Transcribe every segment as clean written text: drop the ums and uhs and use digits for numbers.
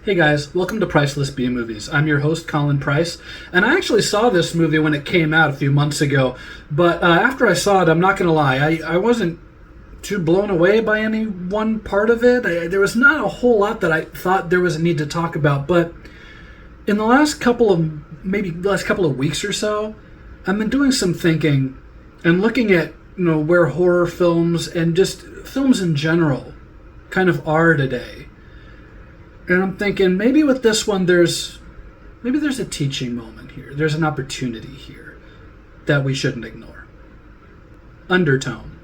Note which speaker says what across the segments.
Speaker 1: Hey guys, welcome to Priceless B Movies. I'm your host, Colin Price, and I actually saw this movie when it came out a few months ago, but after I saw it, I'm not going to lie, I wasn't too blown away by any one part of it. There was not a whole lot that I thought there was a need to talk about, but in the last couple of weeks or so, I've been doing some thinking and looking at, where horror films and just films in general kind of are today. And I'm thinking maybe with this one there's a teaching moment here. There's an opportunity here that we shouldn't ignore. Undertone.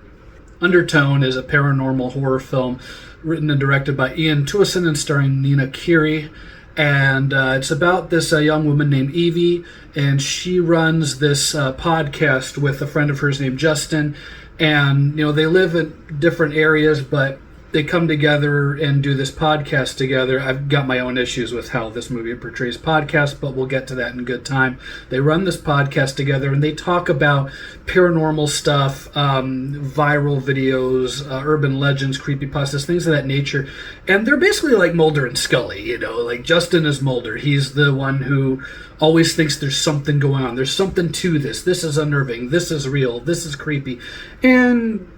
Speaker 1: Undertone is a paranormal horror film written and directed by Ian Tuason and starring Nina Kiri. And it's about this young woman named Evie, and she runs this podcast with a friend of hers named Justin. And, they live in different areas, but they come together and do this podcast together. I've got my own issues with how this movie portrays podcasts, but we'll get to that in good time. They run this podcast together, and they talk about paranormal stuff, viral videos, urban legends, creepypastas, things of that nature. And they're basically like Mulder and Scully, like Justin is Mulder. He's the one who always thinks there's something going on. There's something to this. This is unnerving. This is real. This is creepy. And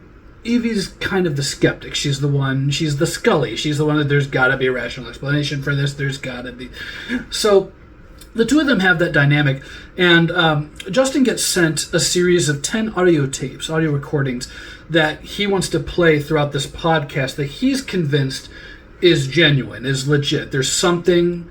Speaker 1: Evie's kind of the skeptic. She's the Scully. She's the one that there's got to be a rational explanation for this. There's got to be. So the two of them have that dynamic. And Justin gets sent a series of 10 audio recordings that he wants to play throughout this podcast that he's convinced is genuine, is legit. There's something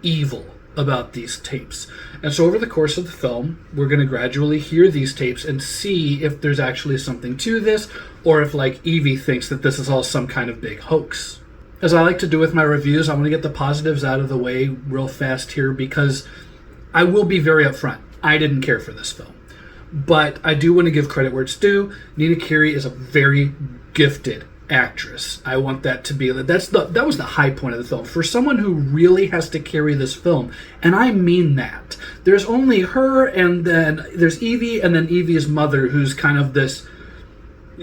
Speaker 1: evil about these tapes. And so over the course of the film, we're going to gradually hear these tapes and see if there's actually something to this, or if, like Evie, thinks that this is all some kind of big hoax. As I like to do with my reviews, I want to get the positives out of the way real fast here, because I will be very upfront. I didn't care for this film. But I do want to give credit where it's due. Nina Kiri is a very gifted actress. I want that to be that was the high point of the film for someone who really has to carry this film, and I mean that. There's only her, and then there's Evie, and then Evie's mother, who's kind of this.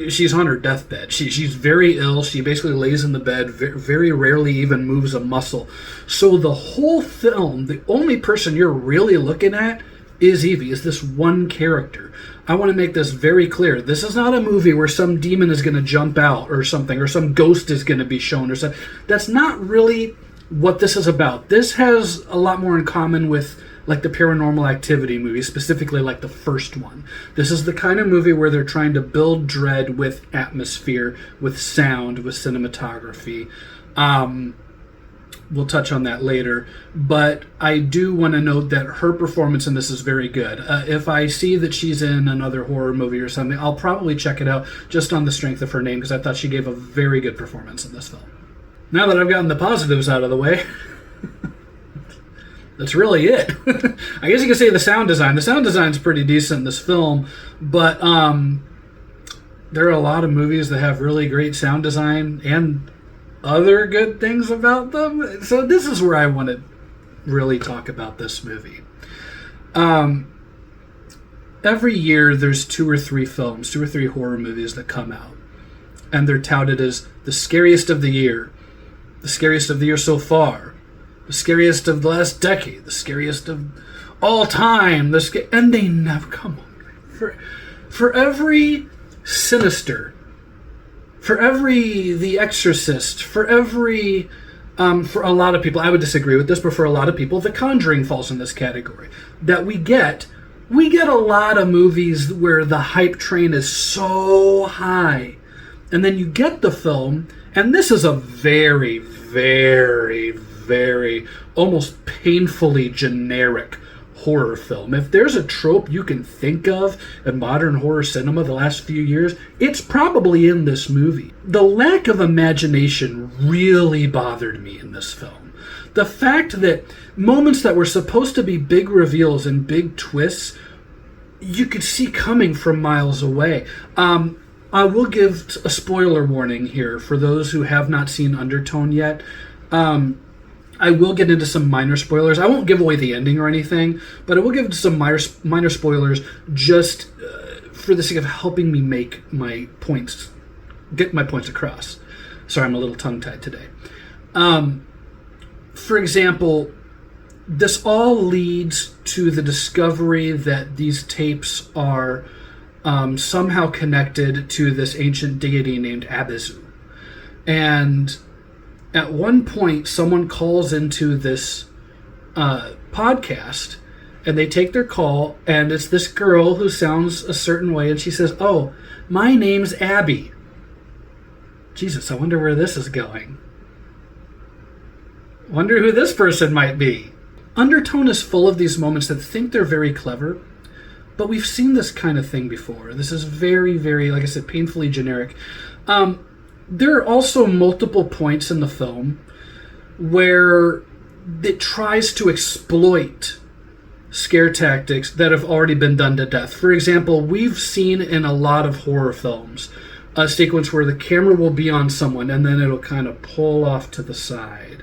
Speaker 1: She's on her deathbed. She's very ill. She basically lays in the bed, very rarely even moves a muscle. So the whole film, the only person you're really looking at is Evie, is this one character. I want to make this very clear. This is not a movie where some demon is going to jump out or something, or some ghost is going to be shown or something. That's not really what this is about. This has a lot more in common with like the Paranormal Activity movies, specifically like the first one. This is the kind of movie where they're trying to build dread with atmosphere, with sound, with cinematography. We'll touch on that later, but I do want to note that her performance in this is very good. If I see that she's in another horror movie or something, I'll probably check it out just on the strength of her name, because I thought she gave a very good performance in this film. Now that I've gotten the positives out of the way, that's really it. I guess you could say the sound design. The sound design's pretty decent in this film, but there are a lot of movies that have really great sound design and other good things about them. So this is where I want to really talk about this movie. Every year there's two or three horror movies that come out, and they're touted as the scariest of the year so far, the scariest of the last decade, the scariest of all time, and they never come on. For every Sinister, for every The Exorcist, for a lot of people, I would disagree with this, but for a lot of people, The Conjuring falls in this category. That we get a lot of movies where the hype train is so high, and then you get the film, and this is a very, very, very, almost painfully generic horror film. If there's a trope you can think of in modern horror cinema the last few years, it's probably in this movie. The lack of imagination really bothered me in this film. The fact that moments that were supposed to be big reveals and big twists, you could see coming from miles away. I will give a spoiler warning here for those who have not seen Undertone yet. I will get into some minor spoilers. I won't give away the ending or anything, but I will give some minor spoilers just for the sake of helping me make my points, get my points across. Sorry, I'm a little tongue-tied today. for example, this all leads to the discovery that these tapes are somehow connected to this ancient deity named Abizu. And at one point, someone calls into this podcast, and they take their call, and it's this girl who sounds a certain way, and she says, "Oh, my name's Abby." Jesus, I wonder where this is going. Wonder who this person might be. Undertone is full of these moments that think they're very clever, but we've seen this kind of thing before. This is very, very, like I said, painfully generic. There are also multiple points in the film where it tries to exploit scare tactics that have already been done to death. For example, we've seen in a lot of horror films a sequence where the camera will be on someone and then it'll kind of pull off to the side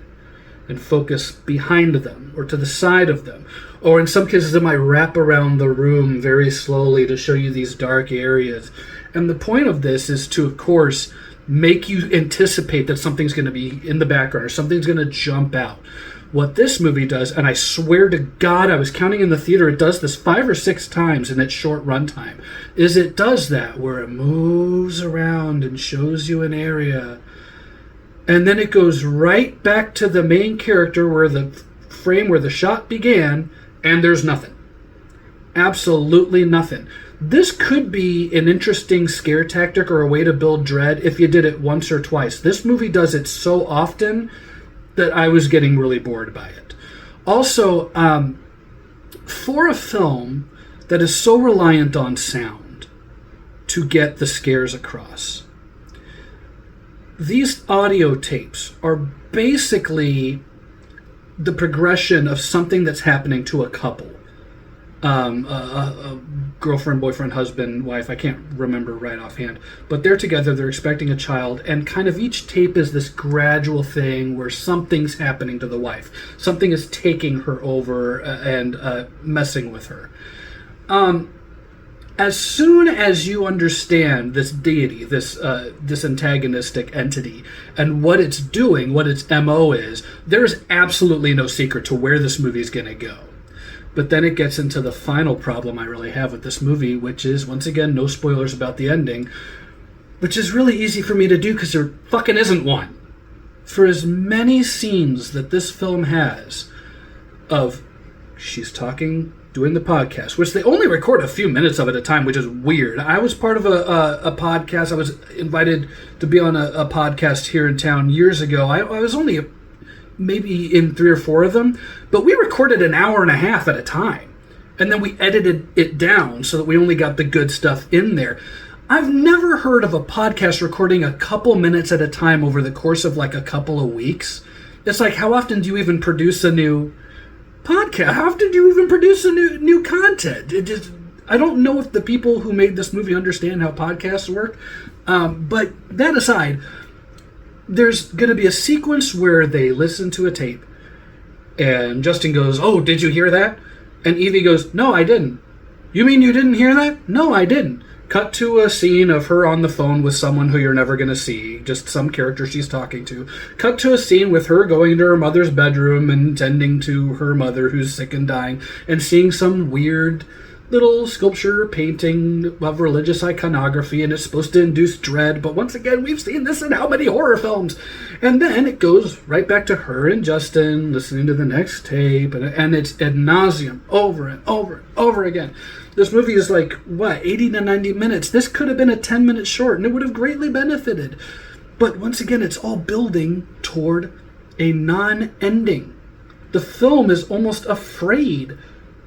Speaker 1: and focus behind them or to the side of them. Or in some cases, it might wrap around the room very slowly to show you these dark areas. And the point of this is to, of course, make you anticipate that something's going to be in the background or something's going to jump out. What this movie does, and I swear to God, I was counting in the theater, it does this 5 or 6 times in its short runtime, is it does that where it moves around and shows you an area. And then it goes right back to the main character where the frame where the shot began, and there's nothing. Absolutely nothing. This could be an interesting scare tactic or a way to build dread if you did it once or twice. This movie does it so often that I was getting really bored by it. Also, for a film that is so reliant on sound to get the scares across, these audio tapes are basically the progression of something that's happening to a couple. A girlfriend, boyfriend, husband, wife, I can't remember right offhand, but they're together, they're expecting a child, and kind of each tape is this gradual thing where something's happening to the wife. Something is taking her over and messing with her. As soon as you understand this deity, this antagonistic entity, and what it's doing, what its MO is, there's absolutely no secret to where this movie is going to go. But then it gets into the final problem I really have with this movie, which is, once again, no spoilers about the ending, which is really easy for me to do because there fucking isn't one. For as many scenes that this film has of she's talking, doing the podcast, which they only record a few minutes of at a time, which is weird. I was part of a podcast. I was invited to be on a podcast here in town years ago. I was only maybe in 3 or 4 of them, but we recorded an hour and a half at a time, and then we edited it down so that we only got the good stuff in there. I've never heard of a podcast recording a couple minutes at a time over the course of like a couple of weeks. It's like, how often do you even produce a new podcast? How often do you even produce a new content? I don't know if the people who made this movie understand how podcasts work, but that aside, there's going to be a sequence where they listen to a tape, and Justin goes, "Oh, did you hear that?" And Evie goes, "No, I didn't." "You mean you didn't hear that?" "No, I didn't." Cut to a scene of her on the phone with someone who you're never going to see, just some character she's talking to. Cut to a scene with her going into her mother's bedroom and tending to her mother who's sick and dying, and seeing some weird little sculpture painting of religious iconography, and it's supposed to induce dread, but once again, we've seen this in how many horror films? And then it goes right back to her and Justin listening to the next tape, and it's ad nauseum, over and over and over again. This movie is like, 80 to 90 minutes. This could have been a 10-minute short, and it would have greatly benefited. But once again, it's all building toward a non-ending. The film is almost afraid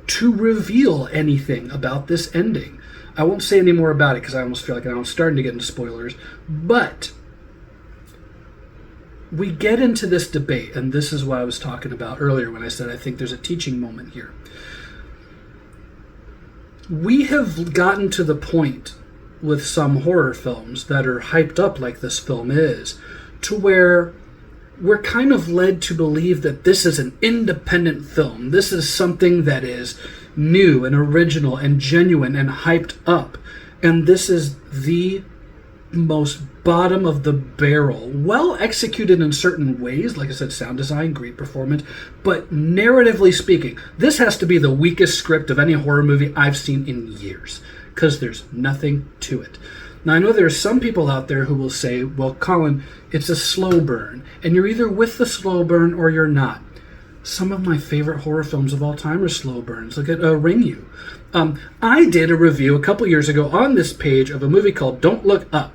Speaker 1: to reveal anything about this ending. I won't say any more about it because I almost feel like I'm starting to get into spoilers. But we get into this debate, and this is what I was talking about earlier when I said I think there's a teaching moment here. We have gotten to the point with some horror films that are hyped up like this film is, to where we're kind of led to believe that this is an independent film. This is something that is new and original and genuine and hyped up. And this is the most bottom of the barrel, well executed in certain ways, like I said, sound design, great performance, but narratively speaking, this has to be the weakest script of any horror movie I've seen in years, because there's nothing to it. Now, I know there are some people out there who will say, well, Colin, it's a slow burn, and you're either with the slow burn or you're not. Some of my favorite horror films of all time are slow burns. Look at Ring You. I did a review a couple years ago on this page of a movie called Don't Look Up.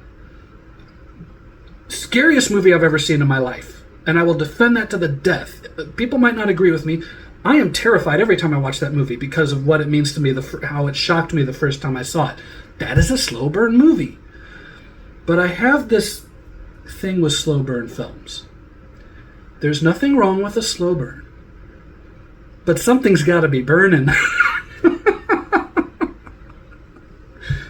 Speaker 1: Scariest movie I've ever seen in my life, and I will defend that to the death. People might not agree with me. I am terrified every time I watch that movie because of what it means to me, how it shocked me the first time I saw it. That is a slow burn movie. But I have this thing with slow burn films. There's nothing wrong with a slow burn, but something's got to be burning.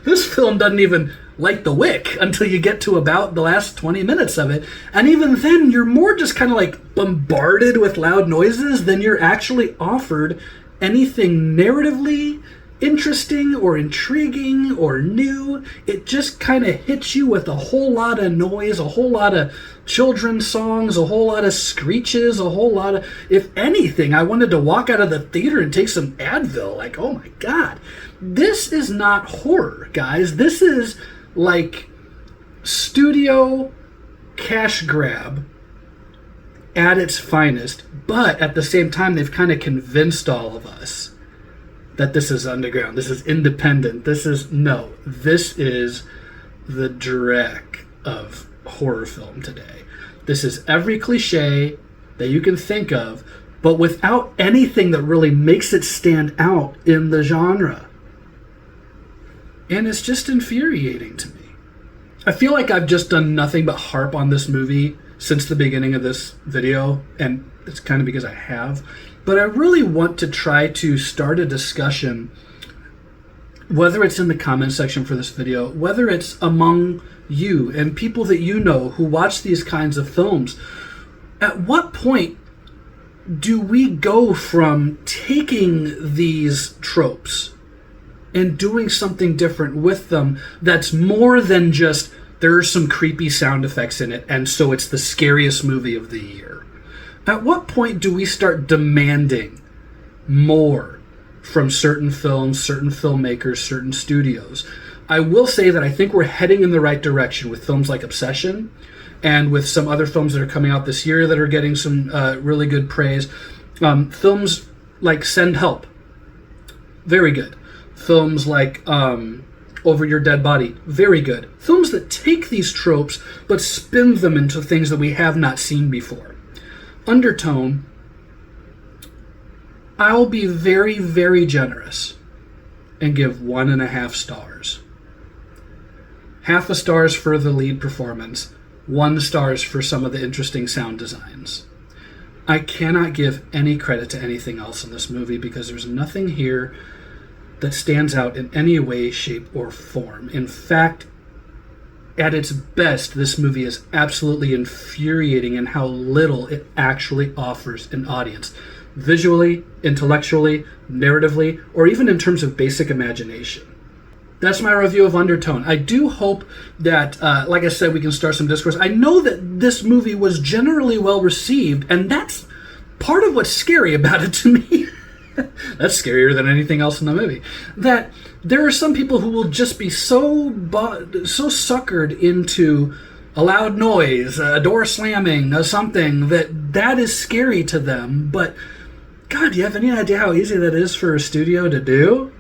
Speaker 1: This film doesn't even light the wick until you get to about the last 20 minutes of it. And even then, you're more just kind of like bombarded with loud noises than you're actually offered anything narratively interesting or intriguing or new. It just kind of hits you with a whole lot of noise, a whole lot of children's songs, a whole lot of screeches, a whole lot of... If anything, I wanted to walk out of the theater and take some Advil. Like, oh my God. This is not horror, guys. This is like studio cash grab at its finest. But at the same time, they've kind of convinced all of us that this is underground, this is independent, this is the dreck of horror film today. This is every cliche that you can think of, but without anything that really makes it stand out in the genre. And it's just infuriating to me. I feel like I've just done nothing but harp on this movie since the beginning of this video, and it's kind of because I have. But I really want to try to start a discussion, whether it's in the comment section for this video, whether it's among you and people that you know who watch these kinds of films. At what point do we go from taking these tropes and doing something different with them that's more than just there are some creepy sound effects in it and so it's the scariest movie of the year? At what point do we start demanding more from certain films, certain filmmakers, certain studios? I will say that I think we're heading in the right direction with films like Obsession and with some other films that are coming out this year that are getting some really good praise. Films like Send Help, very good. Films like Over Your Dead Body, very good. Films that take these tropes but spin them into things that we have not seen before. Undertone, I'll be very, very generous and give 1.5 stars. 0.5 stars for the lead performance, 1 stars for some of the interesting sound designs. I cannot give any credit to anything else in this movie because there's nothing here that stands out in any way, shape, or form. In fact, at its best, this movie is absolutely infuriating in how little it actually offers an audience. Visually, intellectually, narratively, or even in terms of basic imagination. That's my review of Undertone. I do hope that, like I said, we can start some discourse. I know that this movie was generally well received, and that's part of what's scary about it to me. That's scarier than anything else in the movie. That there are some people who will just be so suckered into a loud noise, a door slamming, something that is scary to them. But God, do you have any idea how easy that is for a studio to do?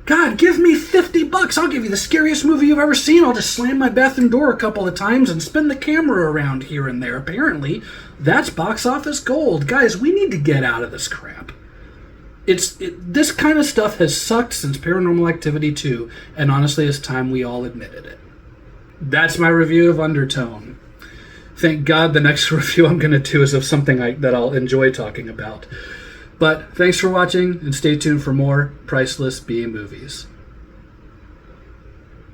Speaker 1: God, give me $50. I'll give you the scariest movie you've ever seen. I'll just slam my bathroom door a couple of times and spin the camera around here and there. Apparently, that's box office gold. Guys, we need to get out of this crap. This kind of stuff has sucked since Paranormal Activity 2, and honestly, it's time we all admitted it. That's my review of Undertone. Thank God the next review I'm going to do is of something that I'll enjoy talking about. But thanks for watching, and stay tuned for more Priceless B movies.